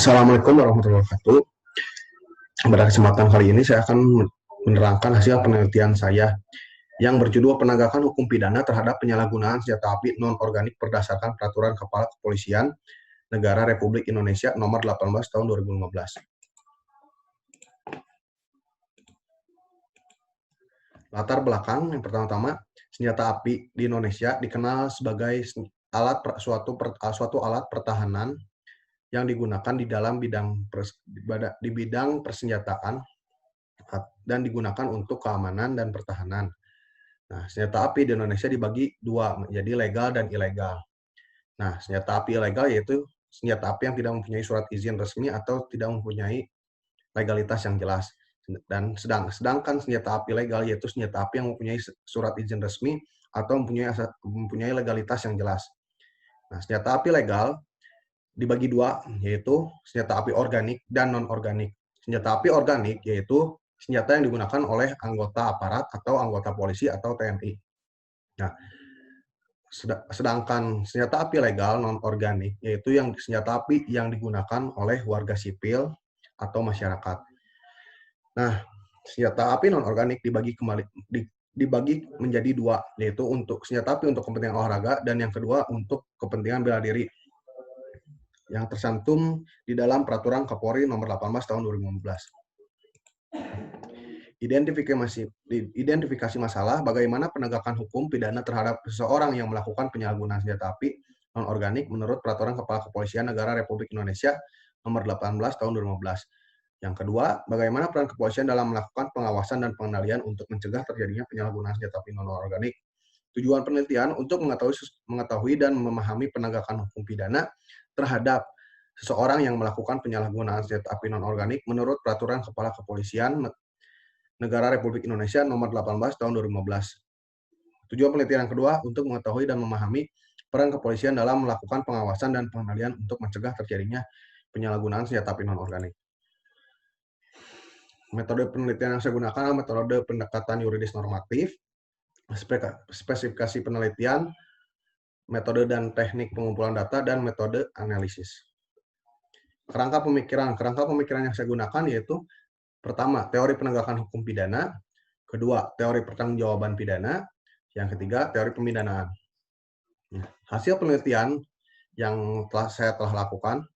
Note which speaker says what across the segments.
Speaker 1: Assalamualaikum warahmatullahi wabarakatuh. Pada kesempatan kali ini saya akan menerangkan hasil penelitian saya yang berjudul penegakan hukum pidana terhadap penyalahgunaan senjata api non-organik berdasarkan Peraturan Kepala Kepolisian Negara Republik Indonesia Nomor 18 Tahun 2015. Latar belakang yang pertama-tama, senjata api di Indonesia dikenal sebagai suatu alat pertahanan yang digunakan di dalam bidang persenjataan dan digunakan untuk keamanan dan pertahanan. Nah, senjata api di Indonesia dibagi dua, menjadi legal dan ilegal. Nah, senjata api ilegal yaitu senjata api yang tidak mempunyai surat izin resmi atau tidak mempunyai legalitas yang jelas. Dan sedangkan senjata api legal yaitu senjata api yang mempunyai surat izin resmi atau mempunyai legalitas yang jelas. Nah, senjata api legal dibagi dua, yaitu senjata api organik dan non-organik. Senjata api organik yaitu senjata yang digunakan oleh anggota aparat atau anggota polisi atau TNI. Nah, sedangkan senjata api legal non-organik yaitu senjata api yang digunakan oleh warga sipil atau masyarakat. Nah, senjata api non-organik dibagi menjadi dua, yaitu untuk senjata api untuk kepentingan olahraga dan yang kedua untuk kepentingan bela diri, yang tercantum di dalam Peraturan Kapolri Nomor 18 Tahun 2015. Identifikasi masalah bagaimana penegakan hukum pidana terhadap seseorang yang melakukan penyalahgunaan senjata api non-organik menurut Peraturan Kepala Kepolisian Negara Republik Indonesia Nomor 18 Tahun 2015. Yang kedua, bagaimana peran kepolisian dalam melakukan pengawasan dan pengendalian untuk mencegah terjadinya penyalahgunaan senjata api non-organik. Tujuan penelitian untuk mengetahui dan memahami penegakan hukum pidana terhadap seseorang yang melakukan penyalahgunaan senjata api non-organik menurut Peraturan Kepala Kepolisian Negara Republik Indonesia Nomor 18 Tahun 2015. Tujuan penelitian yang kedua untuk mengetahui dan memahami peran kepolisian dalam melakukan pengawasan dan pengendalian untuk mencegah terjadinya penyalahgunaan senjata api non-organik. Metode penelitian yang saya gunakan adalah metode pendekatan yuridis normatif, spesifikasi penelitian, metode dan teknik pengumpulan data, dan metode analisis. Kerangka pemikiran yang saya gunakan yaitu pertama, teori penegakan hukum pidana, kedua, teori pertanggungjawaban pidana, yang ketiga, teori pemidanaan. Hasil penelitian yang saya telah lakukan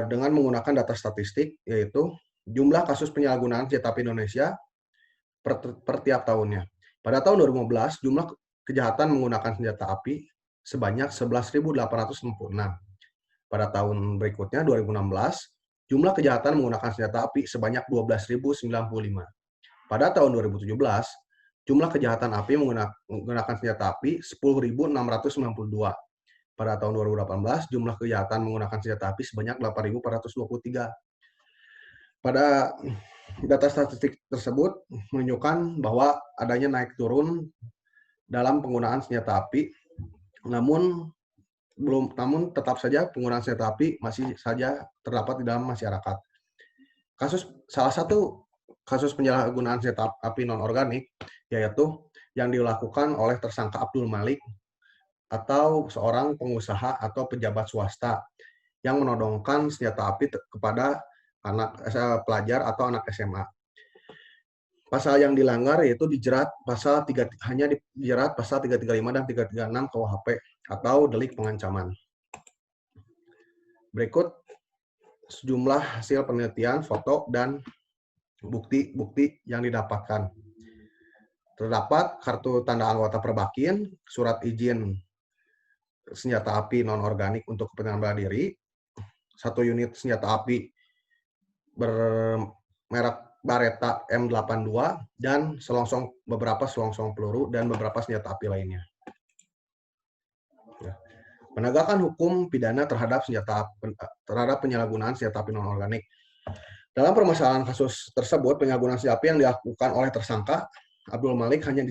Speaker 1: dengan menggunakan data statistik, yaitu jumlah kasus penyalahgunaan senjata api Indonesia per tiap tahunnya. Pada tahun 2015, jumlah kejahatan menggunakan senjata api sebanyak 11.866. Pada tahun berikutnya, 2016, jumlah kejahatan menggunakan senjata api sebanyak 12.095. Pada tahun 2017, jumlah kejahatan api menggunakan senjata api 10.692. Pada tahun 2018, jumlah kejahatan menggunakan senjata api sebanyak 8.423. Pada data statistik tersebut menunjukkan bahwa adanya naik turun dalam penggunaan senjata api, namun tetap saja penggunaan senjata api masih saja terdapat di dalam masyarakat. Salah satu kasus penyalahgunaan senjata api non-organik yaitu yang dilakukan oleh tersangka Abdul Malik atau seorang pengusaha atau pejabat swasta yang menodongkan senjata api kepada anak pelajar atau anak SMA. Pasal yang dilanggar yaitu dijerat pasal 335 dan 336 KUHP atau delik pengancaman. Berikut sejumlah hasil penelitian, foto, dan bukti-bukti yang didapatkan. Terdapat kartu tanda anggota Perbakin, surat izin senjata api non-organik untuk kepentingan bela diri, 1 unit senjata api bermerek Baretta M82, dan beberapa selongsong peluru dan beberapa senjata api lainnya. Penegakan hukum pidana terhadap penyalahgunaan senjata api non-organik. Dalam permasalahan kasus tersebut, penyalahgunaan senjata api yang dilakukan oleh tersangka Abdul Malik hanya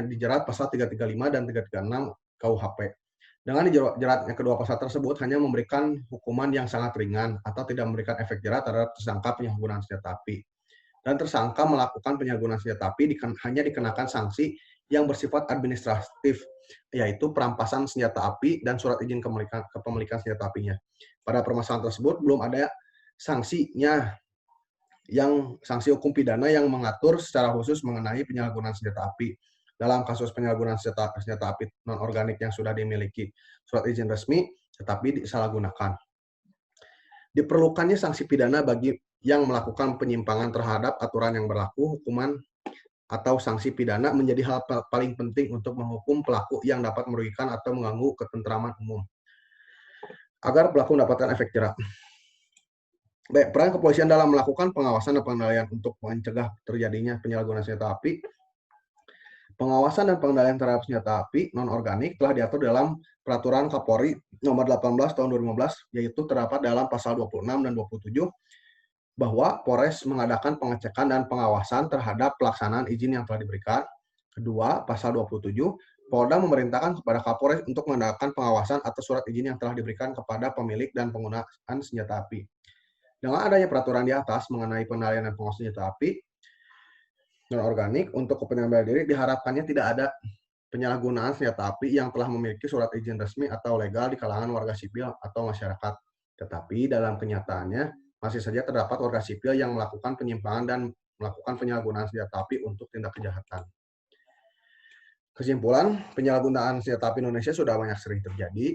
Speaker 1: dijerat pasal 335 dan 336 KUHP. Dengan dijeratnya kedua pasal tersebut hanya memberikan hukuman yang sangat ringan atau tidak memberikan efek jerat terhadap tersangka penyalahgunaan senjata api. Dan tersangka melakukan penyalahgunaan senjata api hanya dikenakan sanksi yang bersifat administratif, yaitu perampasan senjata api dan surat izin kepemilikan senjata apinya. pada permasalahan tersebut belum ada sanksinya, sanksi hukum pidana yang mengatur secara khusus mengenai penyalahgunaan senjata api. Dalam kasus penyalahgunaan senjata api non-organik yang sudah dimiliki surat izin resmi, tetapi disalahgunakan. Diperlukannya sanksi pidana bagi yang melakukan penyimpangan terhadap aturan yang berlaku, hukuman atau sanksi pidana menjadi hal paling penting untuk menghukum pelaku yang dapat merugikan atau mengganggu ketentraman umum, agar pelaku mendapatkan efek jerah. Baik, peran kepolisian dalam melakukan pengawasan dan pengendalian untuk mencegah terjadinya penyalahgunaan senjata api. Pengawasan dan pengendalian terhadap senjata api non-organik telah diatur dalam Peraturan Kapolri Nomor 18 Tahun 2015, yaitu terdapat dalam pasal 26 dan 27 bahwa Polres mengadakan pengecekan dan pengawasan terhadap pelaksanaan izin yang telah diberikan. Kedua, pasal 27, Polda memerintahkan kepada Kapolres untuk mengadakan pengawasan atas surat izin yang telah diberikan kepada pemilik dan penggunaan senjata api. Dengan adanya peraturan di atas mengenai pengendalian dan pengawasan senjata api non-organik untuk kepentingan bela diri, diharapkannya tidak ada penyalahgunaan senjata api yang telah memiliki surat izin resmi atau legal di kalangan warga sipil atau masyarakat. Tetapi dalam kenyataannya, masih saja terdapat warga sipil yang melakukan penyimpangan dan melakukan penyalahgunaan senjata api untuk tindak kejahatan. Kesimpulan, penyalahgunaan senjata api Indonesia sudah banyak sering terjadi,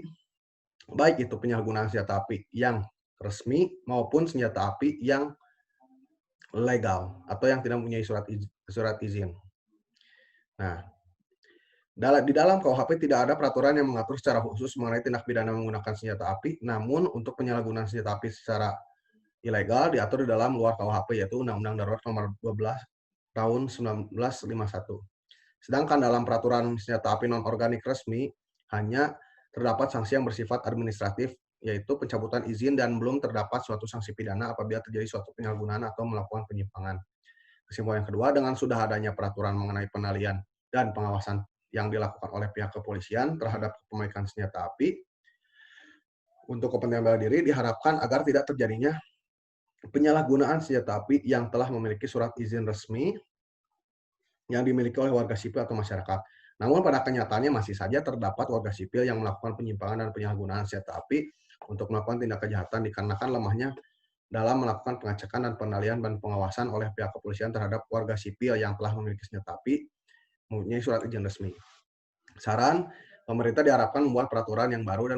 Speaker 1: baik itu penyalahgunaan senjata api yang resmi maupun senjata api yang legal atau yang tidak mempunyai surat izin. Nah, di dalam KUHP tidak ada peraturan yang mengatur secara khusus mengenai tindak pidana menggunakan senjata api, namun untuk penyalahgunaan senjata api secara ilegal diatur di dalam luar KUHP, yaitu Undang-Undang Darurat Nomor 12 Tahun 1951. Sedangkan dalam peraturan senjata api non-organik resmi hanya terdapat sanksi yang bersifat administratif, yaitu pencabutan izin, dan belum terdapat suatu sanksi pidana apabila terjadi suatu penyalahgunaan atau melakukan penyimpangan. Kesimpulan yang kedua, dengan sudah adanya peraturan mengenai pengendalian dan pengawasan yang dilakukan oleh pihak kepolisian terhadap kepemilikan senjata api untuk kepentingan bela diri, diharapkan agar tidak terjadinya penyalahgunaan senjata api yang telah memiliki surat izin resmi yang dimiliki oleh warga sipil atau masyarakat. Namun pada kenyataannya masih saja terdapat warga sipil yang melakukan penyimpangan dan penyalahgunaan senjata api untuk melakukan tindak kejahatan dikarenakan lemahnya dalam melakukan pengecekan dan pengendalian dan pengawasan oleh pihak kepolisian terhadap warga sipil yang telah memiliki senjata api mempunyai surat izin resmi. Saran, pemerintah diharapkan membuat peraturan yang baru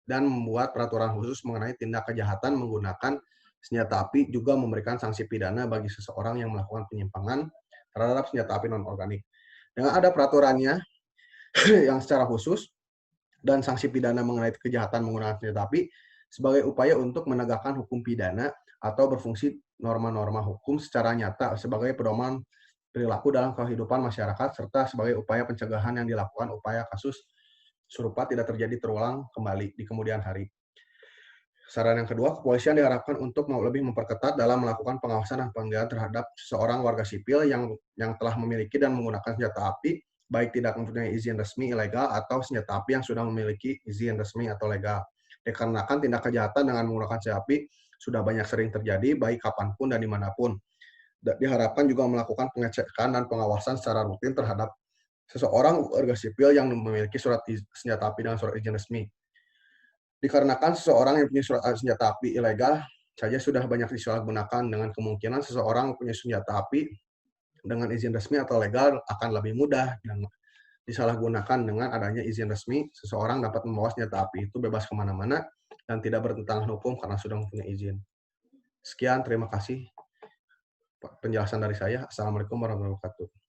Speaker 1: dan membuat peraturan khusus mengenai tindak kejahatan menggunakan senjata api, juga memberikan sanksi pidana bagi seseorang yang melakukan penyimpangan terhadap senjata api non-organik. Dengan ada peraturannya yang secara khusus dan sanksi pidana mengenai kejahatan menggunakan senjata api sebagai upaya untuk menegakkan hukum pidana atau berfungsi norma-norma hukum secara nyata sebagai pedoman perilaku dalam kehidupan masyarakat, serta sebagai upaya pencegahan yang dilakukan upaya kasus serupa tidak terjadi terulang kembali di kemudian hari. Saran yang kedua, kepolisian diharapkan untuk lebih memperketat dalam melakukan pengawasan dan pengendalian terhadap seseorang warga sipil yang telah memiliki dan menggunakan senjata api, baik tidak mempunyai izin resmi ilegal atau senjata api yang sudah memiliki izin resmi atau legal. Dikarenakan tindak kejahatan dengan menggunakan senjata api sudah banyak sering terjadi, baik kapanpun dan dimanapun. Diharapkan juga melakukan pengecekan dan pengawasan secara rutin terhadap seseorang warga sipil yang memiliki surat senjata api dengan surat izin resmi. Dikarenakan seseorang yang punya surat senjata api ilegal saja sudah banyak disalahgunakan, dengan kemungkinan seseorang punya senjata api dengan izin resmi atau legal akan lebih mudah dan disalahgunakan. Dengan adanya izin resmi, seseorang dapat membawa senjata api itu bebas kemana-mana dan tidak bertentangan hukum karena sudah mempunyai izin. Sekian, terima kasih penjelasan dari saya. Assalamualaikum warahmatullahi wabarakatuh.